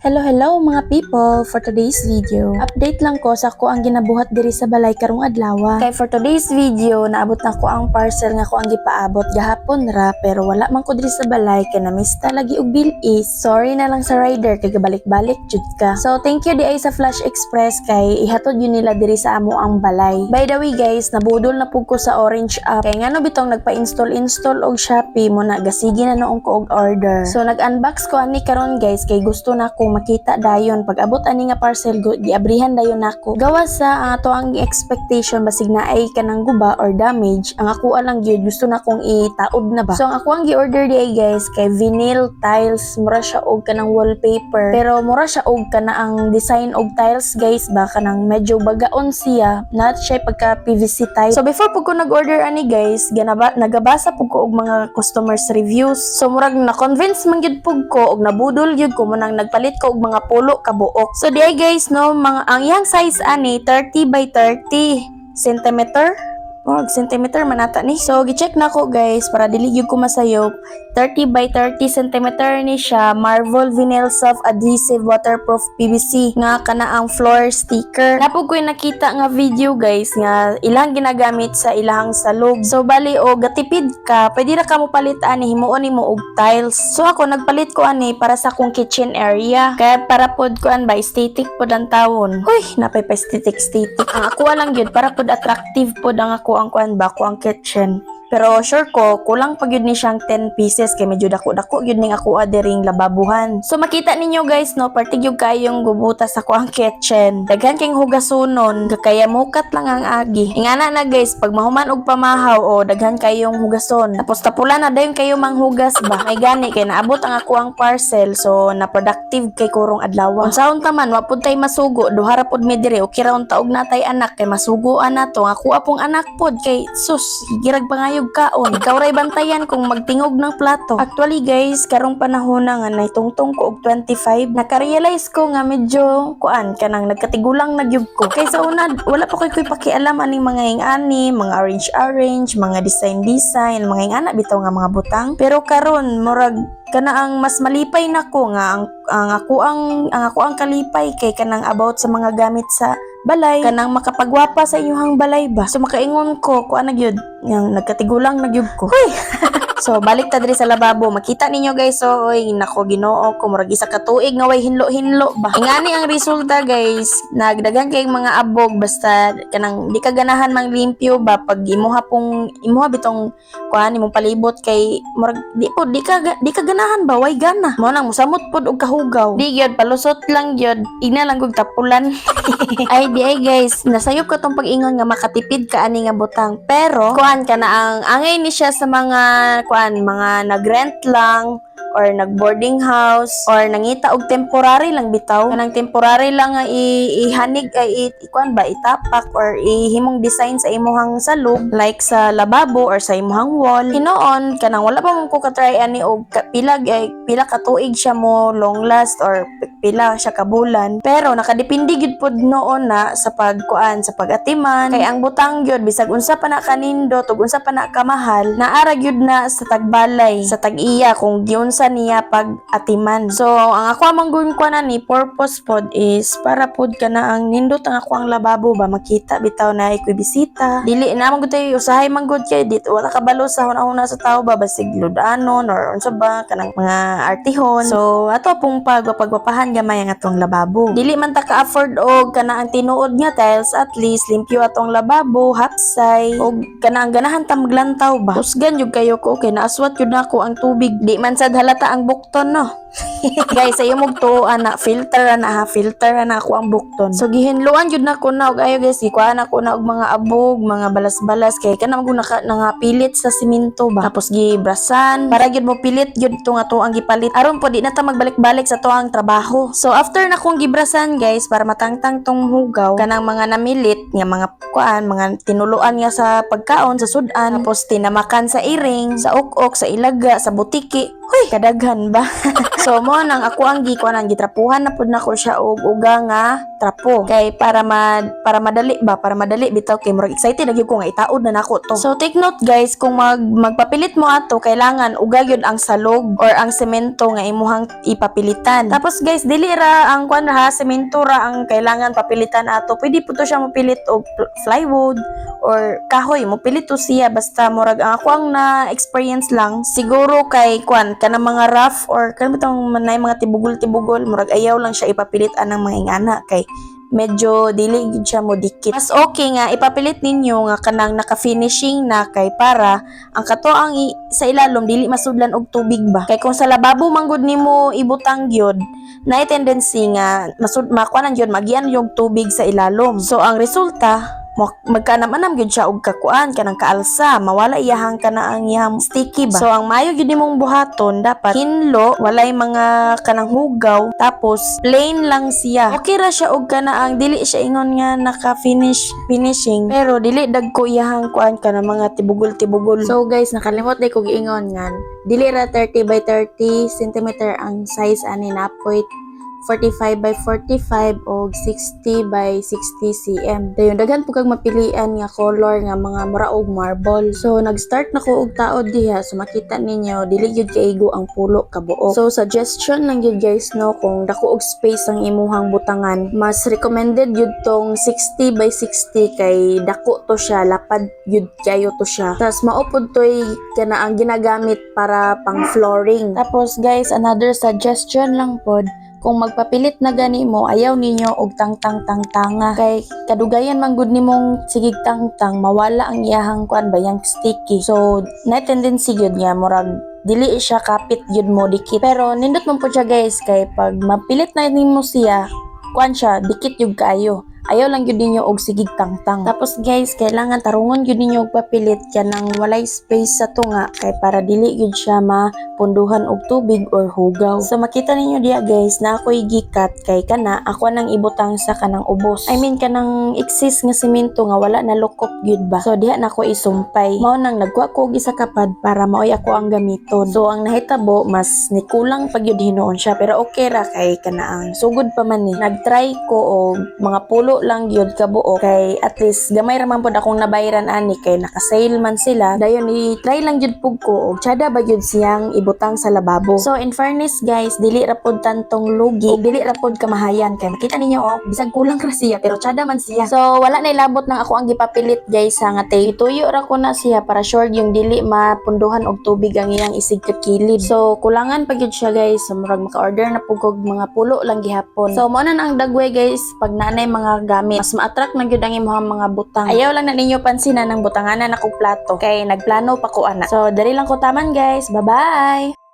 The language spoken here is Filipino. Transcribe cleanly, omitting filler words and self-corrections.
Hello mga people! For today's video, update lang ko sa ko ang ginabuhat diri sa balay karong adlaw. Kay for today's video, naabot na ko ang parcel nga ko ang gipaabot gahapon ra pero wala man ko diri sa balay kay namista lagi og bilis. Sorry na lang sa rider kay gabalik-balik jud ka. So thank you di ay sa Flash Express kay ihatod yun nila diri sa amo ang balay. By the way guys, nabudol na pug ko sa Orange app kay ngano bitong nagpa-install og Shopee mo na gasigi na noong ko og order. So nag-unbox ko ani karon guys kay gusto na ko makita dayon pag abot ani nga parcel giabrihan dayon nako gawa sa ato ang expectation basig na ay kanang guba or damage ang ako lang gyud gusto na kong itaod na ba. So ang ako ang gi-order di ay guys kay vinyl tiles, mura siya og kanang wallpaper pero mura siya og kana ang design og tiles guys ba kanang medyo bagaon siya not siya pagka PVC type. So before pug ko nag-order ani guys nagabasa pug ko og mga customers reviews so murag na convince man gyud pug ko og nabudol gyud ko mo nang nagpalit ko og mga pulo ka buok. So di guys no ang iyang size ani 30 by 30 centimeter. Centimeter manata ni. So gi-check na ko guys para dili gyud ko masayop. 30 by 30 centimeter ni siya, Marvel Vinyl Soft Adhesive Waterproof PVC nga kana ang floor sticker. Napog ko nakita nga video guys nga ilang ginagamit sa ilang salog. So bali gatipid ka, pwede ra ka mo palit ani himuon nimo og tiles. So ako nagpalit ko ani para sa akong kitchen area. Kaya para pod ko ba aesthetic pod ang tawon. Uy, napay pa aesthetic. Ang ako lang gyud para pod attractive pod ang ako ang kitchen. Pero sure ko, kulang pa gyud ni siyang 10 pieces kay medyo dako-dako gyud ning ako adering lababuhan. So makita ninyo guys no, partig gyud kayong gubutas sa kuang kitchen. Daghan kayong hugasonon, kaya mukat lang ang agi. Ingana na guys, pag mahuman og pamahaw daghan kayong hugason. Tapos tapulan na dayon kayo manghugas ba. May gani kay naabot ang ako ang parcel so na productive kay kurong adlaw. Unsaon ta man wa pud tay masugo, duha ra pud mi diri o kiraon taog natay anak kay masugoan nato. Ako apong anak pod kay sus, higirag pa yung kaon. Ikaw ray bantayan kung magtingog ng plato. Actually guys, karong panahon na nga naitungtong ko og 25, naka-realize ko nga medyo kanang nagkatigulang na gyud ko. Kay sa una, wala pa koy pakialam aning mga ingani, mga orange, mga design, mga ingana bitaw nga mga butang. Pero karon murag kana ang mas malipay nako nga ang ako ang kalipay kay kanang about sa mga gamit sa balay kanang makapagwapa sa inyong balay ba. So makaingon ko na gyud yang nagkatigulang na gyud ko. Hoy. So balik ta diri sa lababo, makita ninyo guys so oy nako Ginoo ko murag isa ka tuig nga way hinlo ba. Ingani ang resulta guys, nagdagan kay mga abog basta kanang di ka ganahan mang limpyo ba pag imuha bitong kuan imong palibot kay murag di ka ganahan ba way gana. Mo nang musamot pod og kahugaw. Di gyud palusot lang gyud, igna lang gug tapulan. Ay di ay guys, nasayop ko tong pag-ingon nga makatipid ka ani nga butang. Pero kuan kana ang angay ni siya sa mga nagrent lang or nag-boarding house or nangita og temporary lang bitaw. Kanang temporary lang nga ihanig ay itapak or ihimong design sa imuhang salog like sa lababo or sa imuhang wall. Hinoon kanang wala pa man ko ka-try ani og pila ka tuig siya mo long last or pila siya ka bulan. Pero nakadepende gyud pod noon na sa pag-atiman kay ang butang gyud bisag unsa pa na kanindot ug unsa pa na kamahal naara gyud na sa tagbalay sa tag-iya kung giunsa niya pag-atiman. So ang ako amang ni purpose pod is para pod kana ang nindot ang ako ang lababo ba makita bitaw na ay bisita. Dili na man gud tayo usahay man gud kay dito wala ka balo sa hunahuna sa tao ba basig ludanon or unsa ba kanang mga artihon. So ato pong pagwapahan gamay ang atong lababo. Dili man ta ka-afford og kana ang tinuod nga tiles, at least limpyo atong lababo, hapsay og kana ang ganahan ta maglantaw ba. Usgan jud kayo ko okay naaswat jud nako ang tubig. Di man sad halata ang bukton no. Guys, ayo mog tuoan na filter na ako ang bukton. So gihinluan jud nako na og ayo guys, ikuan ako na og mga abog, mga balas-balas kay kana mag nangapilit sa simento ba. Tapos gibrasan para gyud mo pilit gyud to nga tuang gipalit. Aron po di na ta magbalik-balik sa tuang trabaho. So after na kong gibrasan guys para matangtang tong hugaw kanang mga namilit nga mga tinuluan nga sa pagkaon sa sudan, tapos tinamakan sa iring, sa ukok, sa ilaga, sa butiki. Huy, kadaghan ba? So mo nang ako ang gikuan gitrapuhan na pud nako siya og uga nga trapo. Kay para madali bitaw kay murag excited gyud ko nga itaod na nako to. So take note guys, kung magpapilit mo ato kailangan uga gyud ang salog or ang semento nga imuhang ipapilitan. Tapos guys, dili ra ang kuan ra semento ra ang kailangan papilitan ato. Pwede po to siya mapilit og plywood or kahoy, mo pilit to siya basta murag ang ako ang na experience lang siguro kay kuan kanang mga rough or kanang bitong manay mga tibugol-tibugol murag ayaw lang siya ipapilit anang mga ingana kay medyo dili gid siya mo dikit. Mas okay nga ipapilit ninyo nga kanang naka-finishing na kay para ang kato ang sa ilalom dili masudlan og tubig ba. Kay kung sa lababo manggod nimo ibutang gyud na tendency nga makuanan gyud magian yung tubig sa ilalom. So ang resulta magkanam-anam gyud siya og kakuan kanang kaalsa mawala iyahang kana ang iyang sticky ba. So ang mayo gyud nimong buhaton dapat hinlo walay mga kanang hugaw tapos plain lang siya. Okay ra siya og kana ang dili siya ingon nga finishing pero dili dagko iyahang kuan kana mga tibugol-tibugol. So guys, nakalimot day ko giingon nga dili ra 30 by 30 cm ang size ani napoy 45 by 45 o 60 by 60 cm. Dayon daghan po kag mapilian nga color nga mga mura og marble. So nag-start na ko og taod diha so makita ninyo dili gyud kaigo ang pulo ka buok. So suggestion lang gyud guys no kung dako og space ang imuhang butangan, mas recommended gyud tong 60 by 60 kay dako to siya, lapad gyud kayo to siya. Tas mao pud toy kana ang ginagamit para pang flooring. Tapos guys, another suggestion lang pod kung magpapilit na gani mo, ayaw ninyo og tangtang-tangtanga. Kay kadugayan man gud nimong sigig tangtang, mawala ang iyahang kuan bayang sticky. So, na tendency gyud nga murag dili siya kapit gyud mo dikit. Pero nindot man po siya guys kay pag mapilit na nimo siya, kuan siya dikit yung kayo. Ayaw lang gyud ninyo og sigig tangtang. Tapos guys, kailangan tarungon gyud ninyo og papilit kanang walay space sa tunga kay para dili gyud siya mapunduhan og tubig or hugaw. So makita ninyo diya guys na ako'y gikat kay kana ako nang ibutang sa kanang ubos. I mean kanang excess nga semento nga wala na lukop gyud ba. So diha na ko isumpay. Mao nang nagkuha ko og isa kapad para maoy ako ang gamiton. So ang nahitabo mas nikulang pag gyud hinuon siya pero okay ra kay kana ang sugod pa man ni. Nagtry ko og mga pulo lang gyud kabuo kay at least gamay ra man pud akong nabayran ani kay naka-sale man sila. Dayon i-try lang gyud pug ko og tsada ba gyud siyang ibutang sa lababo. So in fairness guys, dili ra pud tantong lugi og dili ra pud kamahayan kay makita ninyo bisag kulang ra siya pero tsada man siya. So wala na ilabot nang ako ang gipapilit guys nga tay ituyo ra ko na siya para sure yung dili mapunduhan og tubig ang iyang isig ka kilid. So kulangan pa gyud siya guys. So murag maka-order na pug og mga pulo lang gihapon. So mo na ang dagway guys pag nanay mga gamit. Mas ma-attract na gyud ang imong mga butang. Ayaw lang na ninyo pansinan ang butanganan akong plato kay nagplano pa ko ana. So dali lang ko taman guys. Bye-bye.